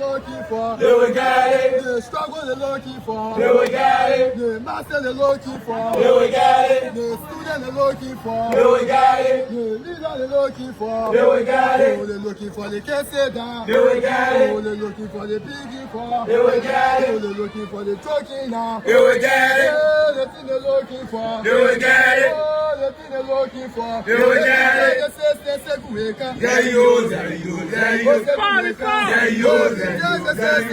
Looking for, they will get it. The struggle they're looking for, they will get it. The master they're looking for, they will get it. The student they're looking for, they will get it. The leader they're looking for, they will get it. Oh, they're looking for the can't say down, they will get it. Oh, they're looking for the biggie for, they will get it. Oh, they're looking for the talking now, they will get it. Oh, the thing they're looking for, they will get it. Oh, the thing they're looking for, they will get it. There you, there you, there you, there you, there you.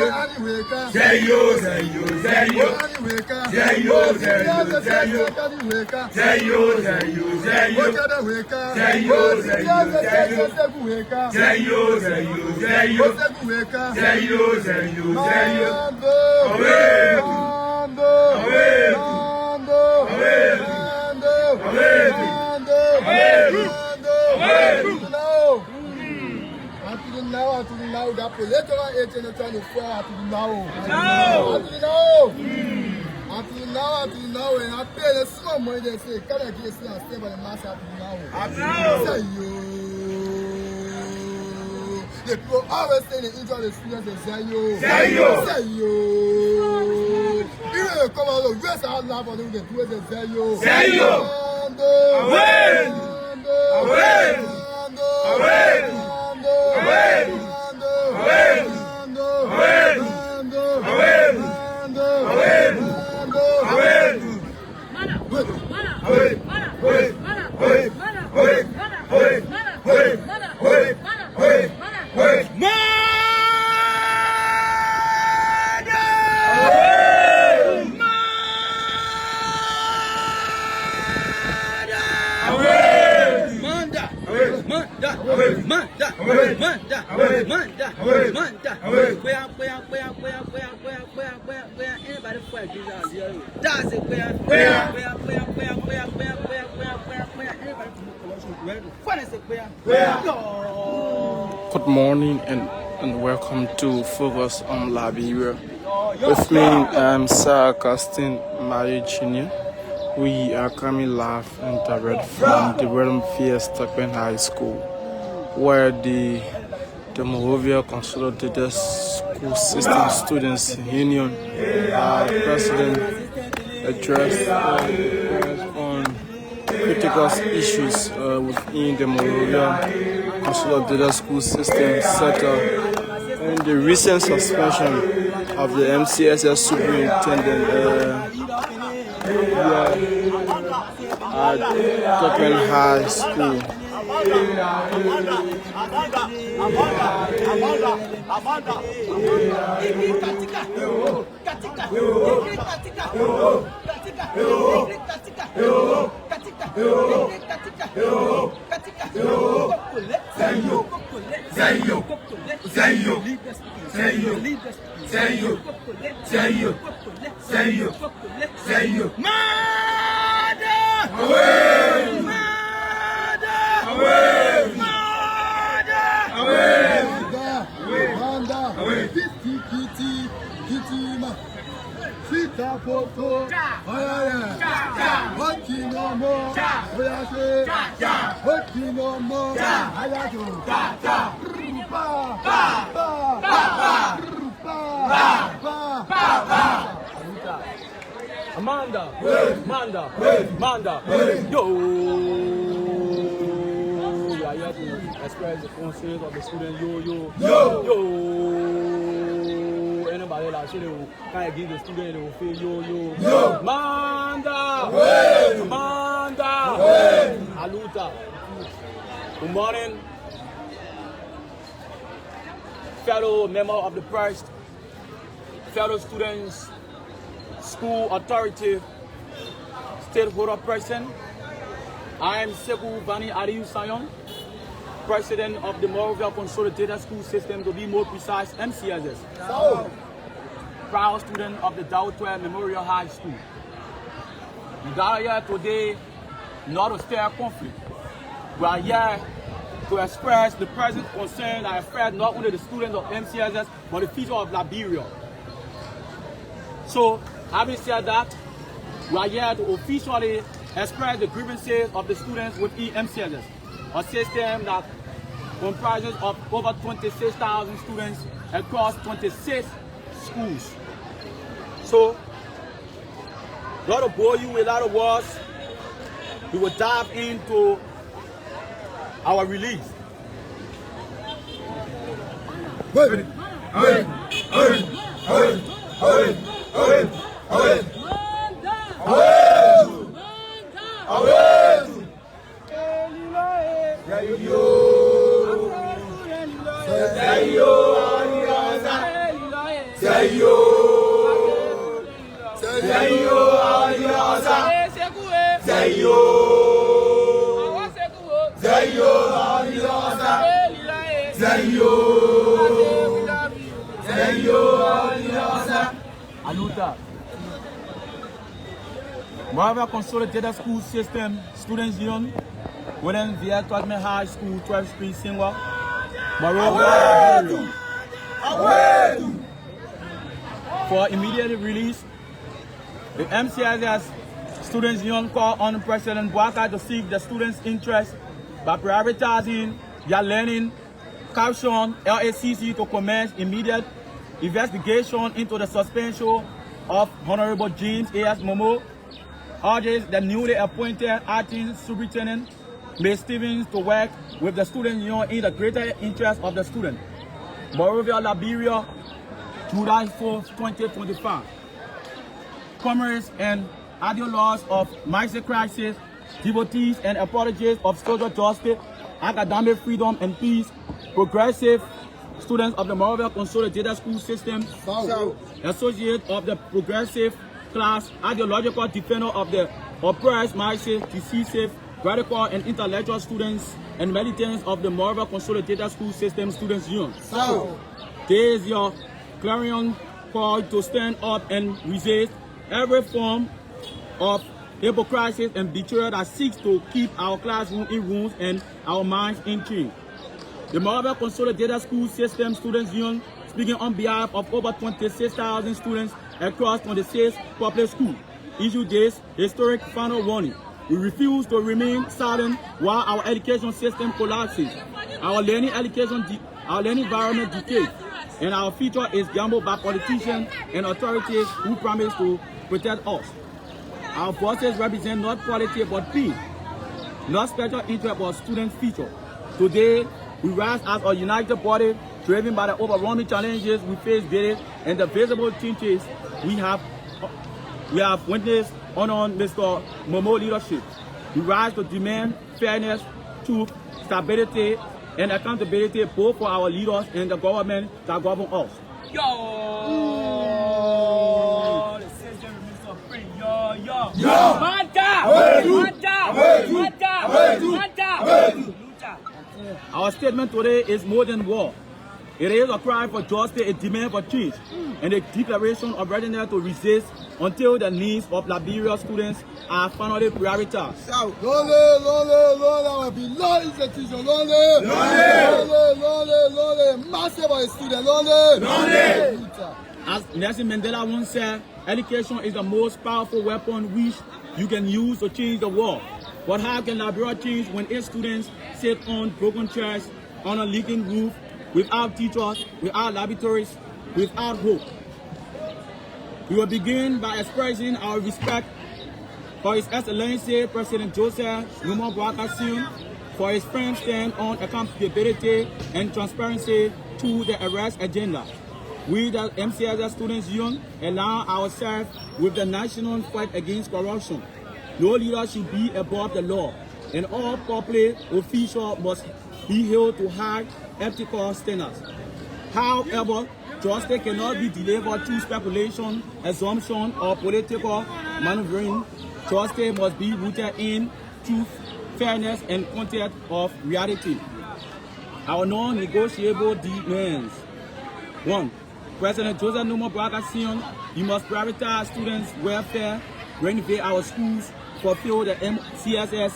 Now that political agent trying to fall out to the now. Until now, and I pay the small money they say, can I get still stay by the mass out to the now? Say you. The people always say the interest of the students they say you. Say you. You know, come on, the rest out loud for them, they do it, they say you. Say you. Good morning and welcome to Focus on Liberia. With me, I'm Sir Augustine Marie Jr. We are coming live and direct from the William Stockman High School, where the Monrovia Consolidated School System Students Union president addressed on critical issues within the Monrovia Consolidated School System sector and the recent suspension of the MCSS superintendent at Stockman High School. Amanda, yo! We are here to express the concerns of the students, yo! Anybody that say they will kind of give the student, they will feel yo! Amanda! Aluta! Good morning, fellow member of the press, fellow students, school authority, stakeholder person. I am Sekou Bani Ariu Sayon, president of the Monrovia Consolidated School System, to be more precise, MCSS. Proud student of the Dautwell Memorial High School. We are here today not to stir conflict. We are here to express the present concern that affect not only the students of MCSS, but the future of Liberia. So, having said that, we are here to officially express the grievances of the students with MCSS, a system that comprises of over 26,000 students across 26 schools. So, not to bore you with a lot of words, we will dive into our release. Moreover, consolidated school system, students union, within via Tottenham High School, 12th Street, Singwa. Moreover, for immediate release, the MCSS Students Union call on President Bouaka to seek the students' interest by prioritizing their learning, caption LACC to commence immediate investigation into the suspension of Honorable James A.S. Momo, urges the newly appointed acting superintendent, Ms. Stevens, to work with the student union in the greater interest of the student. Moreover, Liberia, July 4, 2025. Commerce and ideologues of market crisis, devotees and apologists of social justice, academic freedom and peace, progressive students of the Moreover Consolidated School System, associates of the progressive class, ideological defender of the oppressed, marxist, decisive, radical and intellectual students and militants of the Moreover Consolidated School System Students Union. There is your clarion call to stand up and resist every form of hypocrisy and betrayal that seeks to keep our classroom in ruins and our minds in chains. The Moreover Consolidated School System Students Union, speaking on behalf of over 26,000 students across 26 public schools, issued this historic final warning. We refuse to remain silent while our education system collapses, our learning environment decays, and our future is gambled by politicians and authorities who promise to protect us. Our voices represent not quality but peace, not special interest but student future. Today, we rise as a united body, driven by the overwhelming challenges we face daily and the visible changes we have witnessed on Mr. Momo leadership. We rise to demand fairness, truth, stability, and accountability both for our leaders and the government that govern us. Our statement today is more than war. It is a cry for justice, a demand for change, and a declaration of readiness to resist until the needs of Liberia students are finally prioritized. Our beloved institution, massive student, As Nelson Mandela once said, education is the most powerful weapon which you can use to change the world. But how can Liberia change when its students sit on broken chairs, on a leaking roof, without teachers, without laboratories, without hope? We will begin by expressing our respect for His Excellency President Joseph Numa Bouaka for his firm stand on accountability and transparency to the arrest agenda. We, the MCSS Students Union, align ourselves with the national fight against corruption. No leader should be above the law, and all public officials must be held to high ethical standards. However, justice cannot be delivered through speculation, assumption, or political maneuvering. Justice must be rooted in truth, fairness, and content of reality. Our non-negotiable demands. 1. President Joseph Numa Bouaka Sr., you must prioritize students' welfare, renovate our schools, fulfill the MCSS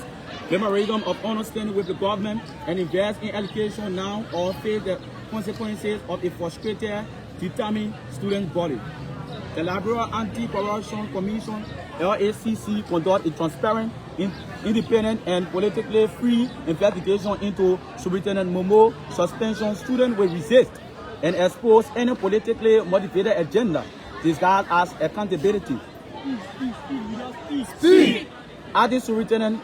memorandum of understanding with the government and invest in education now or face the consequences of a frustrated, determined student body. The Liberia Anti-Corruption Commission, LACC, conduct a transparent, independent, and politically free investigation into Superintendent Momo suspension. Students will resist and expose any politically motivated agenda disguised as accountability. Acting Superintendent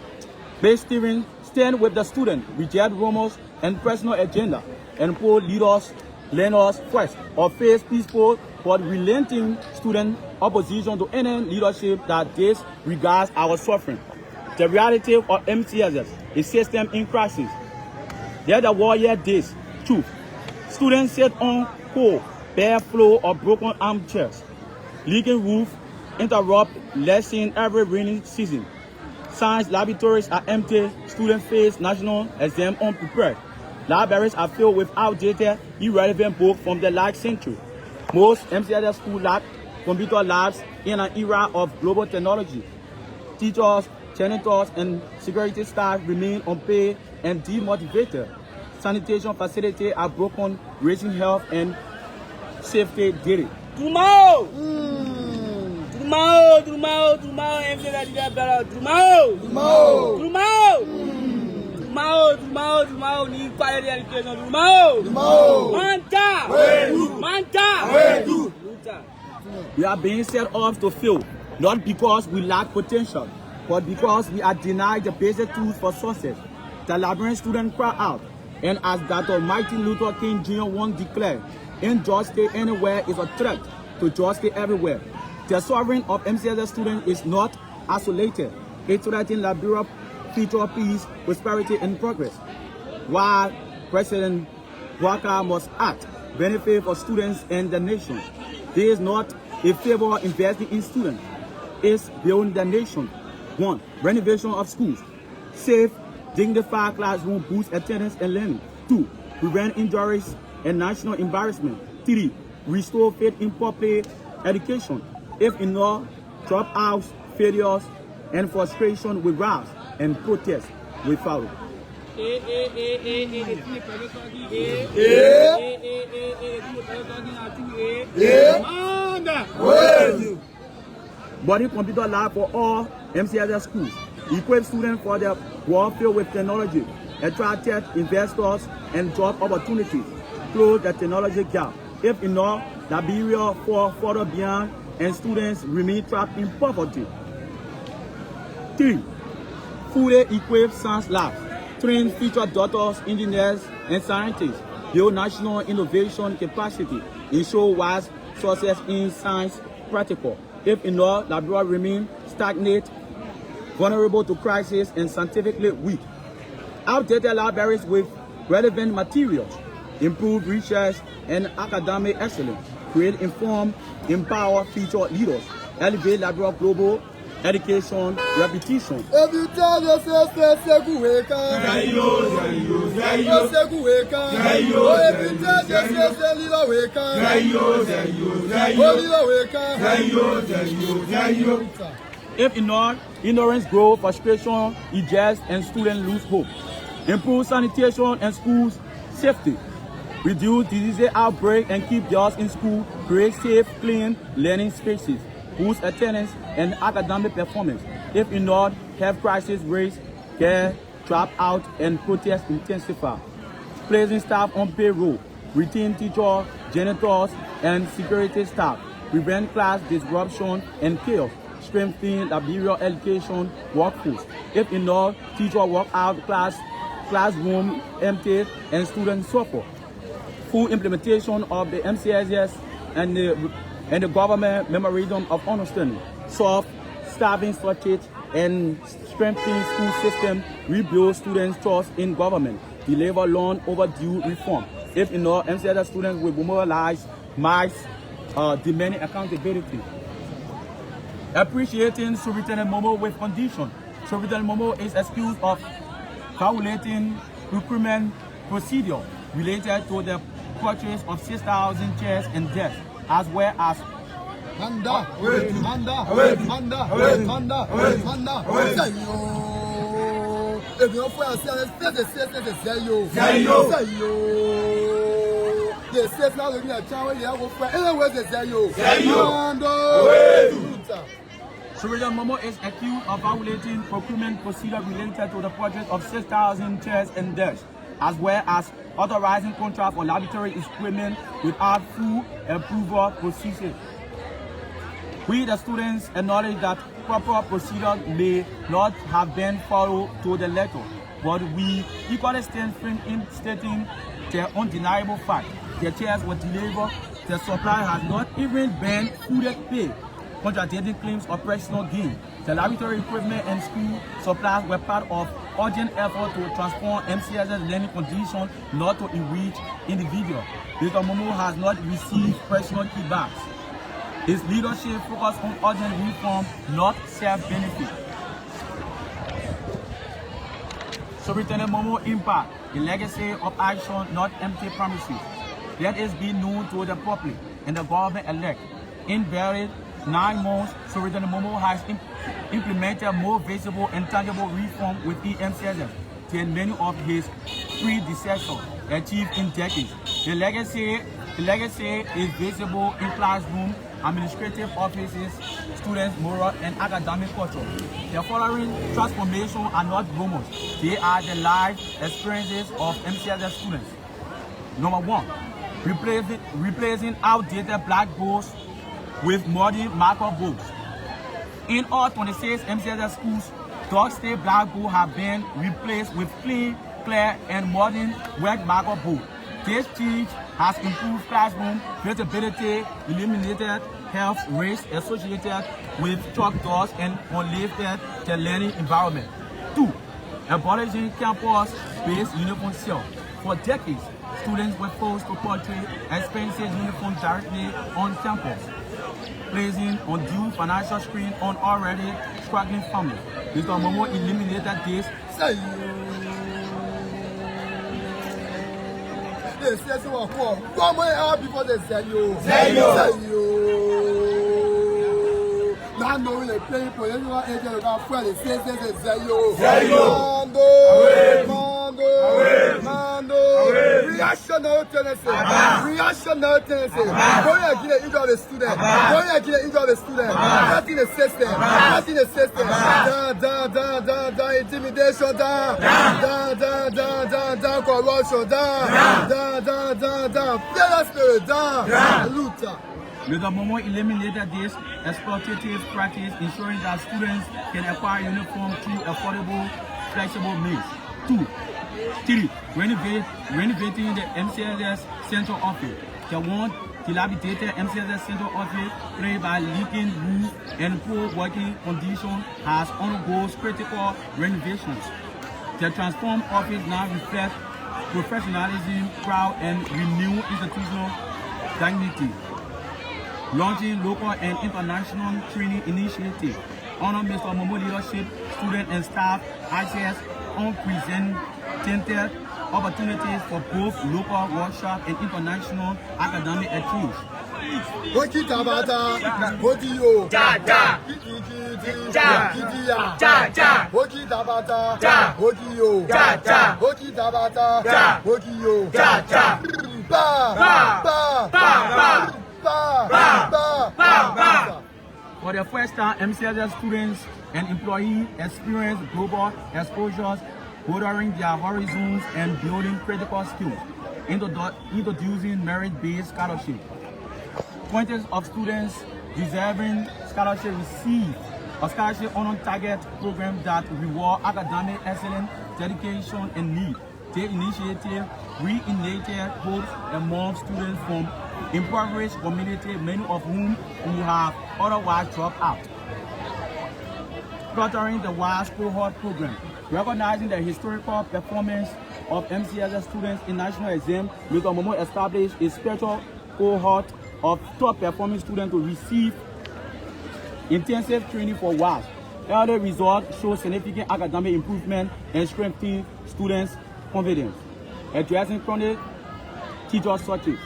Base Steven stand with the student, reject rumors and personal agenda, and put leaders, learners first, or face peaceful but relenting student opposition to any leadership that disregards our suffering. The reality of MCSS is system in crisis. There the warrior days, truth. Students sit on cold, bare floor of broken armchairs. Leaking roof interrupt lesson every rainy season. Science laboratories are empty. Students face national exam unprepared. Libraries are filled with outdated, irrelevant books from the last century. Most MCSS schools lack computer labs in an era of global technology. Teachers, janitors, and security staff remain unpaid and demotivated. Sanitation facilities are broken, raising health and safety daily. Tomorrow, MCSS get better. Tomorrow, need quality education. Manta. We are being set off to fail, not because we lack potential, but because we are denied the basic tools for success. The Liberian students cry out, and as Dr. Martin Luther King Jr. once declared, injustice anywhere is a threat to justice everywhere. The suffering of MCSS students is not isolated. It threatens Liberia's future peace, prosperity, and progress. While President Walker must act, benefit for students and the nation. There is not a favor investing in students. It's building the nation. 1. Renovation of schools. Safe, dignified classroom boosts attendance and learning. 2. Prevent injuries and national embarrassment. 3. Restore faith in public education. If enough, dropouts, failures, and frustration will rise, and protest will follow. Body computer lab for all MCSS schools. Equip students for their world filled with technology. Attracted investors and job opportunities. Close the technology gap. If enough, Liberia fall further beyond and students remain trapped in poverty. 3. Fully equipped science labs. Train future doctors, engineers, and scientists. Build national innovation capacity. Ensure wise success in science practical. If enough, Liberia remain stagnant, vulnerable to crisis, and scientifically weak. Outdated libraries with relevant materials. Improve research and academic excellence. Create, inform, empower future leaders. Elevate Liberia global education repetition. Every time you say Guweka. Every time you say Lila Weka. If ignorance grows, frustration ejects, and students lose hope. Improve sanitation and schools safety. Reduce disease outbreak and keep girls in school. Create safe, clean learning spaces. Boost attendance and academic performance. If not, health crisis raise, care, drop out, and protest intensify. Placing staff on payroll. Retain teachers, janitors, and security staff. Prevent class disruption and chaos. Strengthen Liberia education workforce. If not, teacher walk out classroom empty, and students suffer. Full implementation of the MCSS and the government memorandum of understanding. Solve staffing shortage and strengthen school system. Rebuild students' trust in government. Deliver long overdue reform. If not, MCSS students will mobilize mass demanding accountability. Appreciating Superintendent Momo with condition. Superintendent Momo is accused of violating recruitment procedure related to the purchase of 6,000 chairs and desks, as well as If you for yourself, say yo. The safe now looking at town, you have for anywhere they say yo. Superintendent Momo is accused of violating procurement procedure related to the purchase of 6,000 chairs and desks, as well as authorizing contract for laboratory equipment without full approval procedure. We, the students, acknowledge that proper procedure may not have been followed to the letter, but we equally stand firm in stating the undeniable fact. The chairs were delivered, the supply has not even been fully paid, contradicting claims of personal gain. The laboratory equipment and school supplies were part of urgent effort to transform MCSS learning conditions, not to enrich individuals. Mr. Momo has not received personal kickbacks. His leadership focused on urgent reform, not self-benefit. Superintendent Momo impact, the legacy of action, not empty promises. Let it be known to the public and the government-elect. In very 9 months, Superintendent Momo has implemented more visible and tangible reform within MCSS than many of his predecessors achieved in decades. The legacy is visible in classroom, administrative offices, students' moral and academic culture. The following transformations are not rumors. They are the life experiences of MCSS students. Number 1, replacing outdated blackboards with modern marker boards. In all 26 MCSS schools, dark state blackboards have been replaced with clean, clear, and modern wet marker boards. This change has improved classroom visibility, eliminated health risks associated with chalk doors, and uplifted the learning environment. 2, abolishing campus-based uniform sale. For decades, students were forced to purchase expensive uniforms directly on campus, placing undue financial strain on already struggling families. Mr. Momo eliminated this. They say so come on before they say yo. Now knowing the playing for anyone agent of our friend, say yo. Mando. Reactionary tendency. Going against the ego of the student. Not in the system. Down. Intimidation. Down. Corruption. Down. Fearless spirit. Down. Luther. Mr. Momo eliminated this exploitative practice, ensuring that students can acquire uniforms through affordable, flexible means. 2, 3, renovating the MCSS central office. The one dilapidated MCSS central office, plagued by leaking roof and poor working conditions, has undergone critical renovations. The transformed office now reflects professionalism, pride, and renewed institutional dignity. Launching local and international training initiatives. Honor Mr. Momo leadership, student and staff access unprecedented opportunities for both local workshop and international academic exchange. For the first time, MCSS students and employees experience global exposures, broadening their horizons and building critical skills, introducing merit-based scholarship. 20 of students deserving scholarship receive a scholarship on-target program that reward academic excellence, dedication, and need. The initiative reignited hopes among students from impoverished communities, many of whom who have otherwise dropped out. Cluttering the WISE cohort program, recognizing the historical performance of MCSS students in national exam, Mr. Momo established a special cohort of top performing students to receive intensive training for WISE. Early results show significant academic improvement and strengthening students' confidence. Addressing chronic teacher shortage.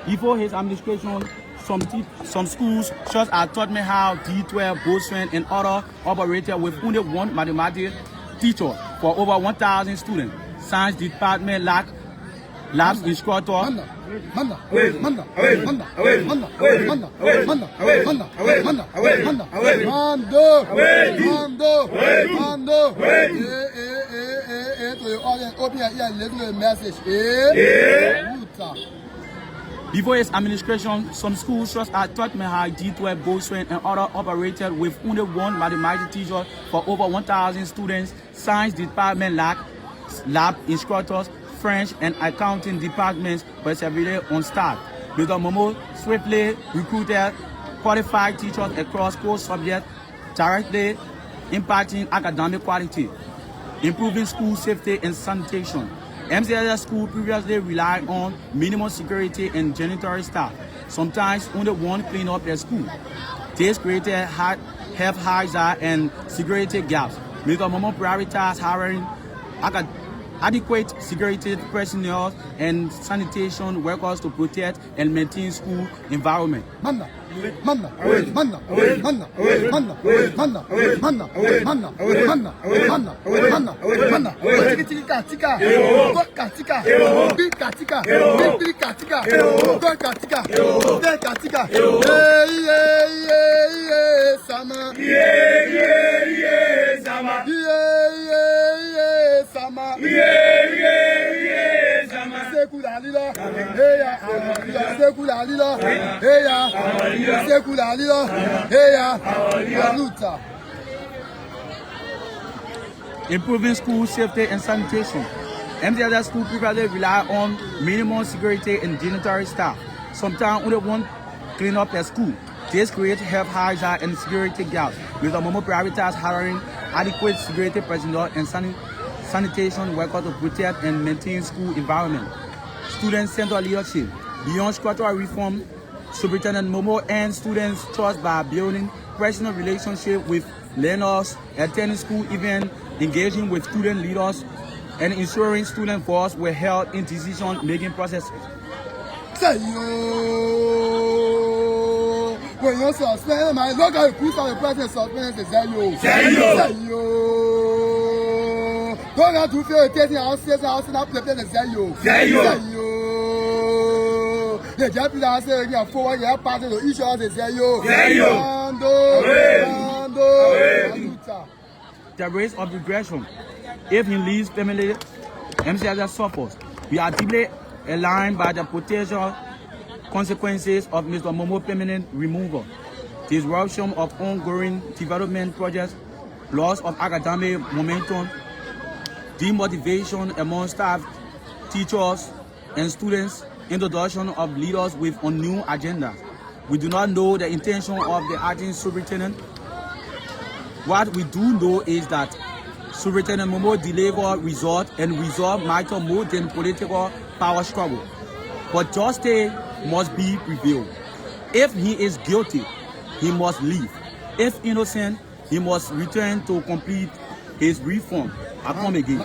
Before his administration, some schools such as taught me how D12, Boatman, and other operated with only one mathematics teachers for over 1,000 students. Science department labs instructor. Before his administration, some schools such as Tottenham High, D12, Goldstone, and other operated with only one mathematics teacher for over 1,000 students. Science department lab instructors, French and accounting departments were severely on staff. Mr. Momo swiftly recruited qualified teachers across core subjects, directly impacting academic quality, improving school safety and sanitation. MCSS school previously relied on minimum security and janitorial staff, sometimes only one cleanup per school. This created health hazard and security gaps. Mr. Momo prioritized hiring adequate security personnel and sanitation workers to protect and maintain school environment. Improving school safety and sanitation. MCSS school previously relied on minimum security and janitorial staff, sometimes only one cleanup per school. This creates health hazard and security gaps. Mr. Momo prioritized hiring adequate security personnel and sanitation workers to protect and maintain school environment. Student-centered leadership. Beyond structural reform, Superintendent Momo and students trust by building personal relationship with learners, attending school events, engaging with student leaders, and ensuring student voice were held in decision-making processes. When you suspend my local put on the president suspend the Zayo. Don't have to feel taking our state house and up the Zayo. The Japanese say you are forward, you are part of each other. Zayo. The risk of regression. If he leaves family, MCSS suffers. We are deeply aligned by the potential consequences of Mr. Momo's permanent removal. Disruption of ongoing development projects, loss of academic momentum, demotivation among staff, teachers, and students, introduction of leaders with a new agenda. We do not know the intention of the acting superintendent. What we do know is that Superintendent Momo delivered results and resolved matter more than political power struggle. But justice must be prevailed. If he is guilty, he must leave. If innocent, he must return to complete his reform. I come again.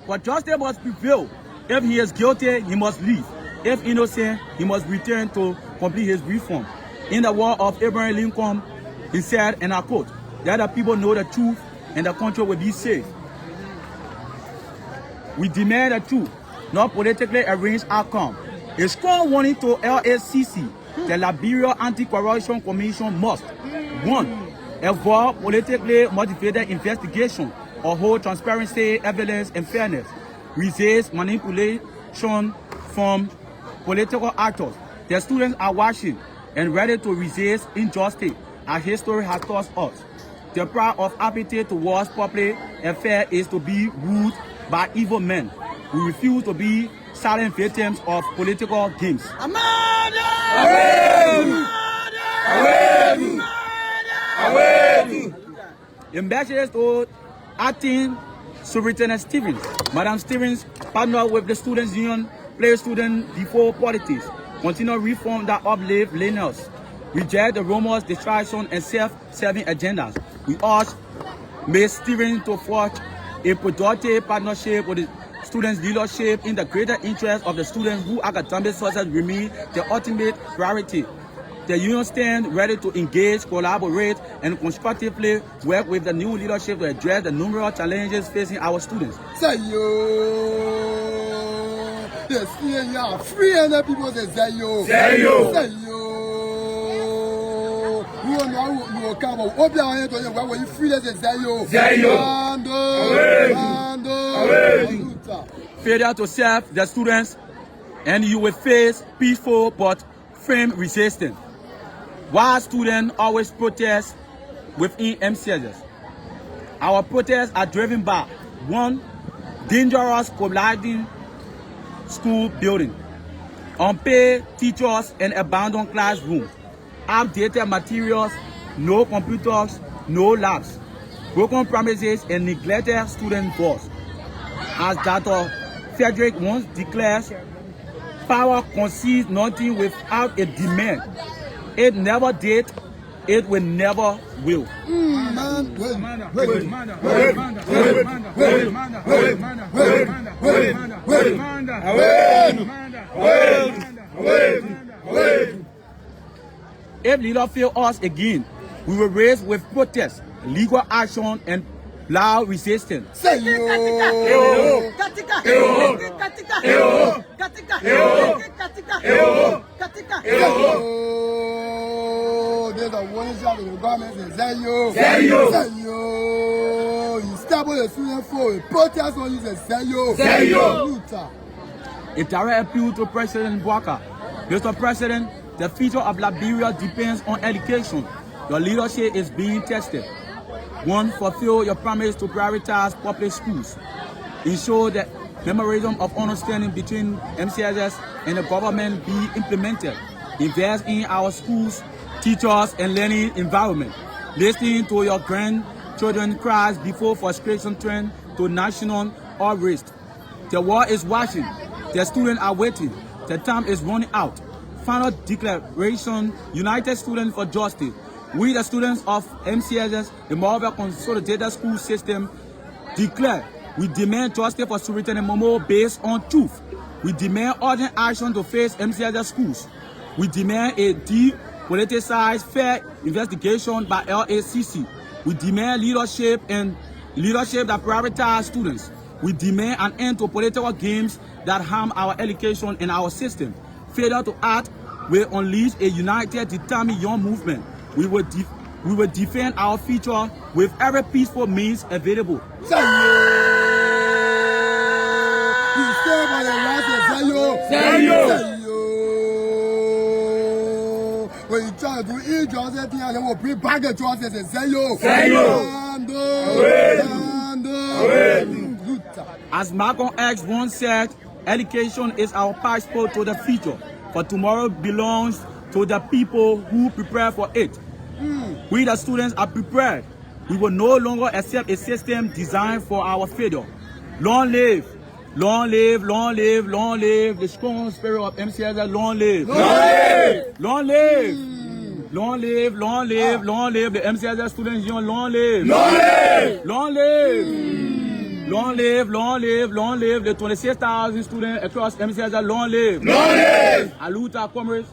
But justice must prevail. If he is guilty, he must leave. If innocent, he must return to complete his reform. In the word of Abraham Lincoln, he said, and I quote, that the people know the truth and the country will be safe. We demand the truth, not politically arranged outcome. A strong warning to LSCC, the Liberia Anti-Corruption Commission must, 1. Avoid politically motivated investigation or hold transparency, evidence, and fairness. Resist manipulation from political actors. The students are watching and ready to resist injustice, as history has taught us. The pride of apathy towards public affairs is to be ruled by evil men. We refuse to be silent victims of political games. The message to acting Superintendent Stevens. Madam Stevens partnered with the Students' Union, place students before politics. Continue reform that uplift learners. reject the rumors, distraction, and self-serving agendas. We urge Ms. Stevens to forge a productive partnership with the students' leadership in the greater interest of the students whose academic success remain the ultimate priority. The union stands ready to engage, collaborate, and constructively work with the new leadership to address the numerous challenges facing our students. Say yo, the students are free and the people say yo. Say yo. Say yo. You will come up. Open your hand to you. When you free, they say yo. Say yo. Failure to serve the students, and you will face peaceful but firm resistance. While students always protest within MCSS, our protests are driven by 1. Dangerous colliding school building, unpaid teachers and abandoned classrooms, outdated materials, no computers, no labs, broken premises, and neglected student boards. As Dr. Frederick once declares, power concedes nothing without a demand. It never did, it will never will. If leader fail us again, we will raise with protest, legal action, and loud resistance. Say yo. There's a warning shot in the government and say yo. Say yo. Say yo. You stop with the student for a protest on you and say yo. Say yo. A direct appeal to President Bouaka. Mr. President, the future of Liberia depends on education. Your leadership is being tested. 1. Fulfill your promise to prioritize public schools. Ensure that memorandum of understanding between MCSS and the government be implemented. Invest in our schools, teachers, and learning environment. Listening to your grandchildren's cries before frustration turn to national unrest. The world is watching. The students are waiting. The time is running out. Final declaration, United Students for Justice. We, the students of MCSS, the Liberia Consolidated School System, declare we demand justice for Superintendent Momo based on truth. We demand urgent action to face MCSS schools. We demand a depoliticized, fair investigation by LACC. We demand leadership that prioritize students. We demand an end to political games that harm our education and our system. Failure to act will unleash a united, determined young movement. We will defend our future with every peaceful means available. Say yo. You stand by the rights of say yo. Say yo. Say yo. When you try to do injustice, they will bring back the justice and say yo. Say yo. As Malcolm X once said, education is our passport to the future, for tomorrow belongs to the people who prepare for it. We, the students, are prepared. We will no longer accept a system designed for our failure. Long live, long live, long live, long live the strong spirit of MCSS. Long live, long live, long live, long live, long live, long live the MCSS Students Union. Long live, long live, long live. Long live, long live, long live the 26,000 students across MCSS. Long live, long live. Aluta, comrades.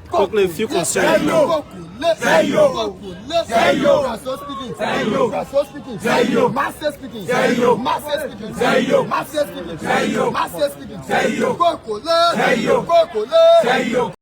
Quickly, if you concern Say yo. Say yo. Speaking. Say yo. Speaking. Say yo. Master speaking. Say yo. Master speaking. Say yo. Master speaking. Say yo. Master speaking. Say yo. Say yo.